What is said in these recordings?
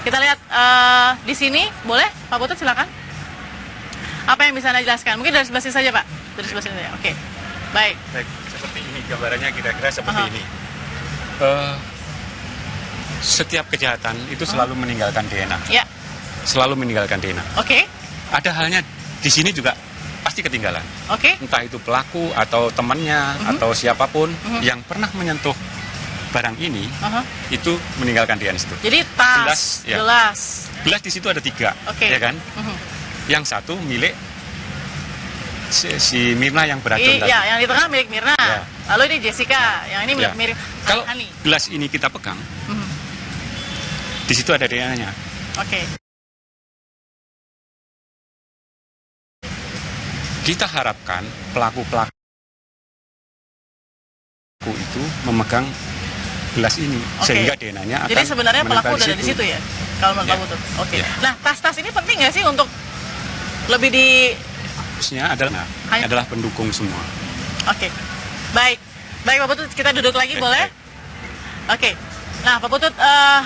Kita lihat di sini, boleh Pak Putut silakan. Apa yang bisa Anda jelaskan? Mungkin dari sebelah sini saja Pak. Dari sebelah sini saja. Oke. Baik. Baik, seperti ini gambarannya kira-kira seperti ini. Setiap kejahatan itu selalu meninggalkan DNA. Ya. Selalu meninggalkan DNA. Oke. Ada halnya di sini juga pasti ketinggalan. Oke. Entah itu pelaku atau temannya atau siapapun yang pernah menyentuh barang ini itu meninggalkan DNA situ. Jadi tas, gelas di situ ada 3, Oke. ya kan? Yang satu milik si Mirna yang beracun tadi. Iya, yang di tengah milik Mirna. Ya. Lalu ini Jessica, yang ini milik Kalau Hani. gelas ini kita pegang, di situ ada DNA-nya. Oke. Kita harapkan pelaku-pelaku itu memegang gelas ini sehingga DNA-nya akan. Jadi sebenarnya pelaku udah ada di situ. situ ya, kalau menurut Pak Putut. Oke. Ya. Nah, tas-tas ini penting nggak sih untuk lebih di? Harusnya adalah pendukung semua. Oke. Baik, Pak Putut, kita duduk lagi boleh? Oke. Nah, Pak Putut,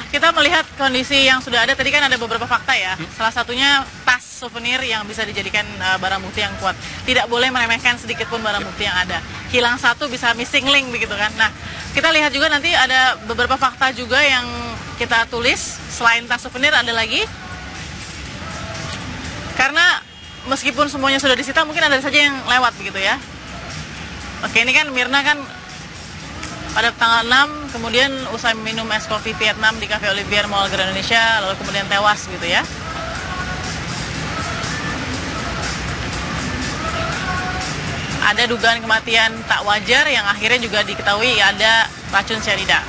kita melihat kondisi yang sudah ada tadi kan ada beberapa fakta ya. Salah satunya tas souvenir yang bisa dijadikan barang bukti yang kuat. Tidak boleh meremehkan sedikit pun barang bukti yang ada. Hilang satu bisa missing link begitu kan. Nah, kita lihat juga nanti ada beberapa fakta juga yang kita tulis. Selain tas souvenir ada lagi. Karena meskipun semuanya sudah disita, mungkin ada saja yang lewat begitu ya. Oke, ini kan Mirna kan pada tanggal 6, kemudian usai minum es kopi Vietnam di Cafe Olivier Mall Grand Indonesia, lalu kemudian tewas gitu ya. Ada dugaan kematian tak wajar yang akhirnya juga diketahui ada racun cyanida.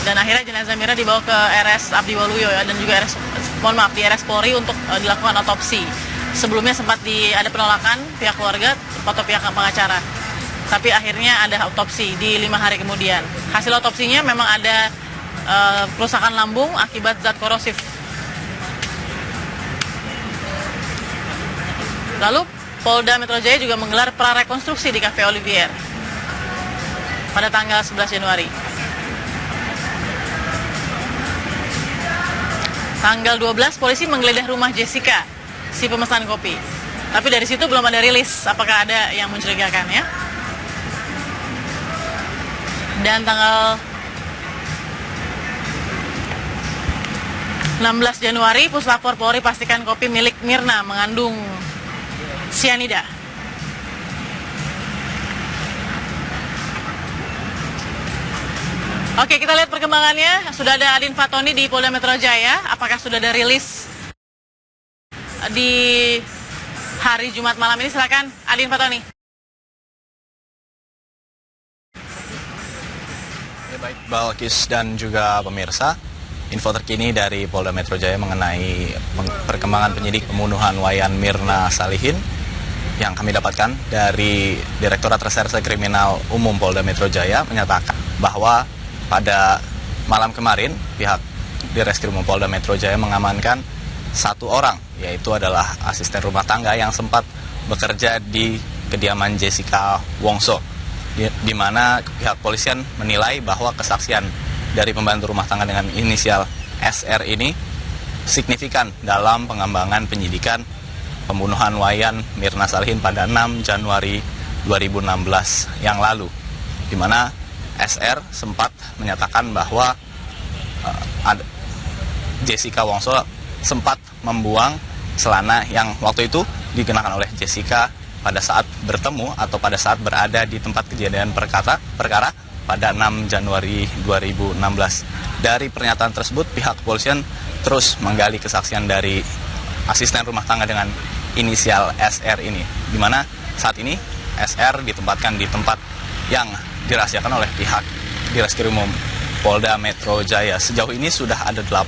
Dan akhirnya jenazah Mirna dibawa ke RS Abdi Waluyo ya, dan juga di RS Polri untuk dilakukan otopsi. Sebelumnya sempat ada penolakan pihak keluarga atau pihak pengacara. Tapi akhirnya ada otopsi di 5 hari kemudian. Hasil otopsinya memang ada kerusakan lambung akibat zat korosif. Lalu Polda Metro Jaya juga menggelar prarekonstruksi di Cafe Olivier pada tanggal 11 Januari. Tanggal 12 polisi menggeledah rumah Jessica, si pemesan kopi. Tapi dari situ belum ada rilis apakah ada yang mencurigakan ya. Dan tanggal 16 Januari Puslapor Polri pastikan kopi milik Mirna mengandung cyanida. Oke, kita lihat perkembangannya. Sudah ada Adin Fatoni di Polda Metro Jaya. Apakah sudah ada rilis di hari Jumat malam ini? Silakan Adin Fatoni. Ya, baik Balkis dan juga pemirsa, info terkini dari Polda Metro Jaya mengenai perkembangan penyidik pembunuhan Wayan Mirna Salihin yang kami dapatkan dari Direktorat Reserse Kriminal Umum Polda Metro Jaya menyatakan bahwa pada malam kemarin pihak Direskrim Polda Metro Jaya mengamankan 1 orang, yaitu adalah asisten rumah tangga yang sempat bekerja di kediaman Jessica Wongso, di mana pihak polisian menilai bahwa kesaksian dari pembantu rumah tangga dengan inisial SR ini signifikan dalam pengembangan penyidikan pembunuhan Wayan Mirna Salihin pada 6 Januari 2016 yang lalu, di mana SR sempat menyatakan bahwa Jessica Wongso sempat membuang celana yang waktu itu dikenakan oleh Jessica pada saat bertemu atau pada saat berada di tempat kejadian perkara pada 6 Januari 2016. Dari pernyataan tersebut, pihak kepolisian terus menggali kesaksian dari asisten rumah tangga dengan inisial SR ini, di mana saat ini SR ditempatkan di tempat yang dirahasiakan oleh pihak Direskrim Polda Metro Jaya. Sejauh ini sudah ada 8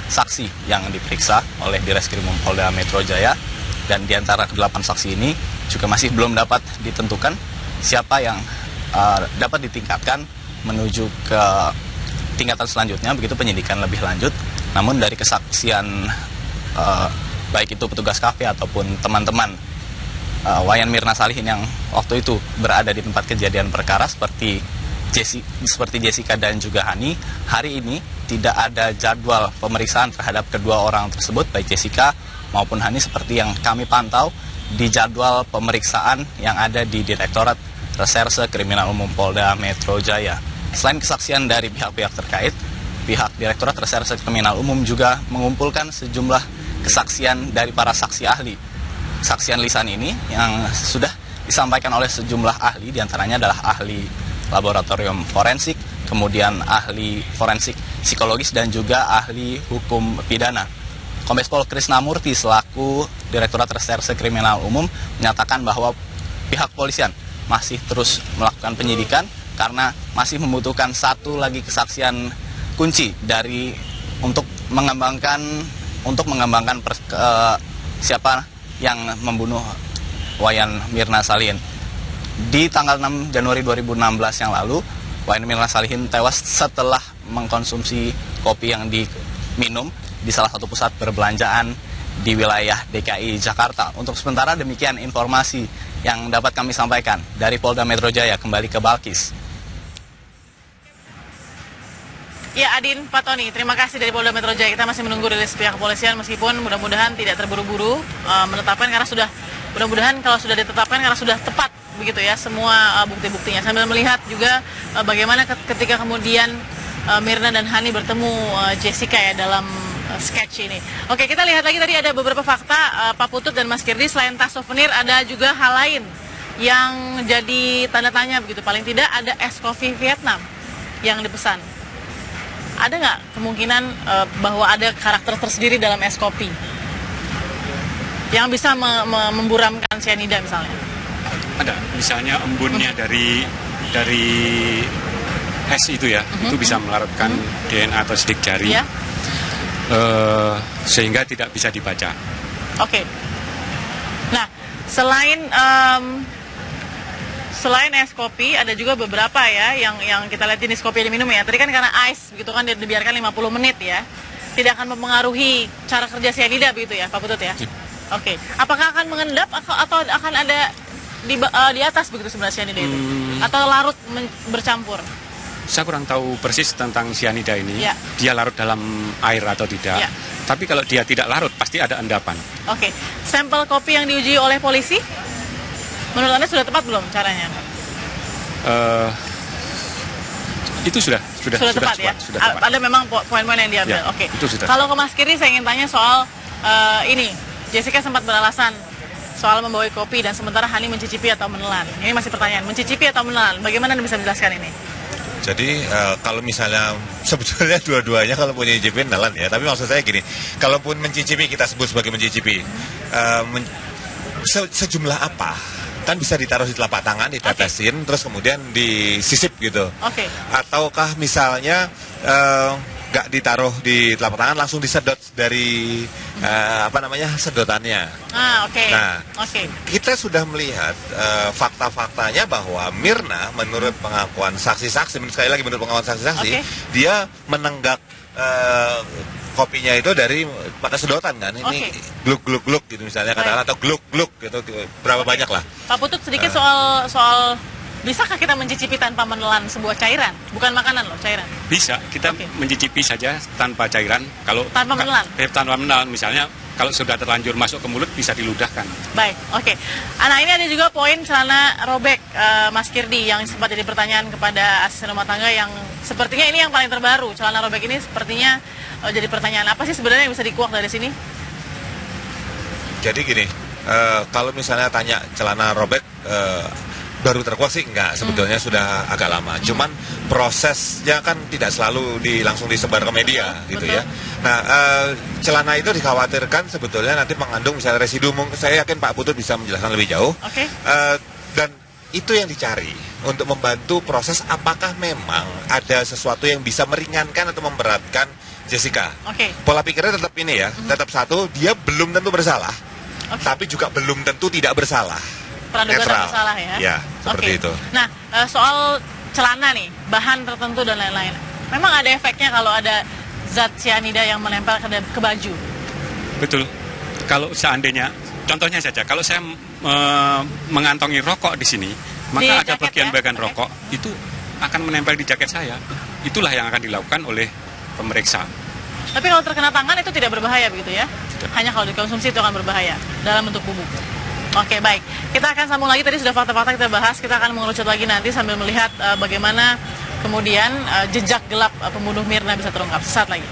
saksi yang diperiksa oleh Direskrim Polda Metro Jaya, dan di antara 8 saksi ini juga masih belum dapat ditentukan siapa yang dapat ditingkatkan menuju ke tingkatan selanjutnya, begitu penyidikan lebih lanjut. Namun dari kesaksian baik itu petugas kafe ataupun teman-teman Wayan Mirna Salihin yang waktu itu berada di tempat kejadian perkara seperti seperti Jessica dan juga Hani, hari ini tidak ada jadwal pemeriksaan terhadap kedua orang tersebut, baik Jessica maupun Hani, seperti yang kami pantau di jadwal pemeriksaan yang ada di Direktorat Reserse Kriminal Umum Polda Metro Jaya. Selain kesaksian dari pihak-pihak terkait, pihak Direktorat Reserse Kriminal Umum juga mengumpulkan sejumlah kesaksian dari para saksi ahli. Saksian lisan ini yang sudah disampaikan oleh sejumlah ahli, diantaranya adalah ahli laboratorium forensik, kemudian ahli forensik psikologis, dan juga ahli hukum pidana. Kombes Pol Krisnamurti selaku Direktorat Reserse Kriminal Umum menyatakan bahwa pihak polisian masih terus melakukan penyidikan karena masih membutuhkan satu lagi kesaksian kunci untuk mengembangkan siapa yang membunuh Wayan Mirna Salihin. Di tanggal 6 Januari 2016 yang lalu, Wayan Mirna Salihin tewas setelah mengkonsumsi kopi yang diminum di salah satu pusat perbelanjaan di wilayah DKI Jakarta. Untuk sementara demikian informasi yang dapat kami sampaikan dari Polda Metro Jaya. Kembali ke Balkis. Ya, Adin, Pak Tony, terima kasih dari Polda Metro Jaya. Kita masih menunggu rilis pihak kepolisian, meskipun mudah-mudahan tidak terburu-buru menetapkan, karena mudah-mudahan kalau sudah ditetapkan karena sudah tepat begitu ya semua bukti-buktinya. Sambil melihat juga bagaimana ketika kemudian Mirna dan Hani bertemu Jessica ya dalam sketch ini. Oke, kita lihat lagi tadi ada beberapa fakta Pak Putut dan Mas Kirdi. Selain tas souvenir ada juga hal lain yang jadi tanda tanya begitu. Paling tidak ada es kopi Vietnam yang dipesan. Ada nggak kemungkinan bahwa ada karakter tersendiri dalam es kopi yang bisa memburamkan cyanida misalnya? Ada, misalnya embunnya dari es itu ya, itu bisa melarutkan DNA atau sidik jari, sehingga tidak bisa dibaca. Oke. Nah, selain es kopi ada juga beberapa ya yang kita lihat jenis kopi yang diminum ya. Tadi kan karena ice begitu kan dibiarkan 50 menit ya. Tidak akan mempengaruhi cara kerja cyanida begitu ya, Pak Putut ya? Oke. Apakah akan mengendap atau akan ada di atas begitu sebenarnya cyanida itu? Atau larut bercampur? Saya kurang tahu persis tentang cyanida ini. Ya. Dia larut dalam air atau tidak. Ya. Tapi kalau dia tidak larut pasti ada endapan. Oke. Sampel kopi yang diuji oleh polisi, menurut Anda sudah tepat belum caranya? Itu sudah tepat ya? Sudah tepat. Ada memang poin-poin yang diambil. Ya, Oke. itu sudah. Kalau ke Mas Kiri saya ingin tanya soal ini. Jessica sempat beralasan soal membawa kopi dan sementara Hani mencicipi atau menelan. Ini masih pertanyaan, mencicipi atau menelan? Bagaimana Anda bisa menjelaskan ini? Jadi kalau misalnya sebetulnya dua-duanya kalau punya mencicipi nelan ya, tapi maksud saya gini, kalaupun mencicipi kita sebut sebagai mencicipi, sejumlah apa? Kan bisa ditaruh di telapak tangan, ditetesin, terus kemudian disisip gitu. Oke. Ataukah misalnya nggak ditaruh di telapak tangan, langsung disedot dari sedotannya. Oke. Nah, oke. Kita sudah melihat fakta-faktanya bahwa Mirna menurut pengakuan saksi-saksi, sekali lagi menurut pengakuan saksi-saksi, dia menenggak kopinya itu dari pakai sedotan kan, ini gluk gitu misalnya katakanlah, atau gluk gitu, berapa banyak lah. Pak Putut sedikit soal bisakah kita mencicipi tanpa menelan sebuah cairan? Bukan makanan loh, cairan. Bisa, kita mencicipi saja tanpa cairan. Kalau tanpa menelan. Tanpa menelan, misalnya kalau sudah terlanjur masuk ke mulut bisa diludahkan. Baik, oke. Nah, ini ada juga poin celana robek Mas Kirdi yang sempat jadi pertanyaan kepada asisten rumah tangga, yang sepertinya ini yang paling terbaru. Celana robek ini sepertinya jadi pertanyaan, apa sih sebenarnya yang bisa dikuak dari sini? Jadi gini, kalau misalnya tanya celana robek baru terkuak sih enggak, sebetulnya sudah agak lama. Cuman prosesnya kan tidak selalu langsung disebar ke media gitu ya. Nah, celana itu dikhawatirkan sebetulnya nanti mengandung misalnya residu. Saya yakin Pak Putut bisa menjelaskan lebih jauh. Dan itu yang dicari untuk membantu proses apakah memang ada sesuatu yang bisa meringankan atau memberatkan Jessica. Pola pikirnya tetap ini ya, tetap satu, dia belum tentu bersalah, tapi juga belum tentu tidak bersalah. Praduga tak bersalah ya? Ya, seperti itu. Nah, soal celana nih, bahan tertentu dan lain-lain, memang ada efeknya kalau ada zat cyanida yang menempel ke baju? Betul. Kalau seandainya, contohnya saja, kalau saya mengantongi rokok di sini, maka ada bagian-bagian rokok itu akan menempel di jaket saya. Itulah yang akan dilakukan oleh pemeriksa. Tapi kalau terkena tangan itu tidak berbahaya begitu ya? Tidak. Hanya kalau dikonsumsi itu akan berbahaya dalam bentuk bubuk. Oke, baik. Kita akan sambung lagi, tadi sudah fakta-fakta kita bahas, kita akan mengerucut lagi nanti sambil melihat bagaimana kemudian jejak gelap pembunuh Mirna bisa terungkap. Sesaat lagi.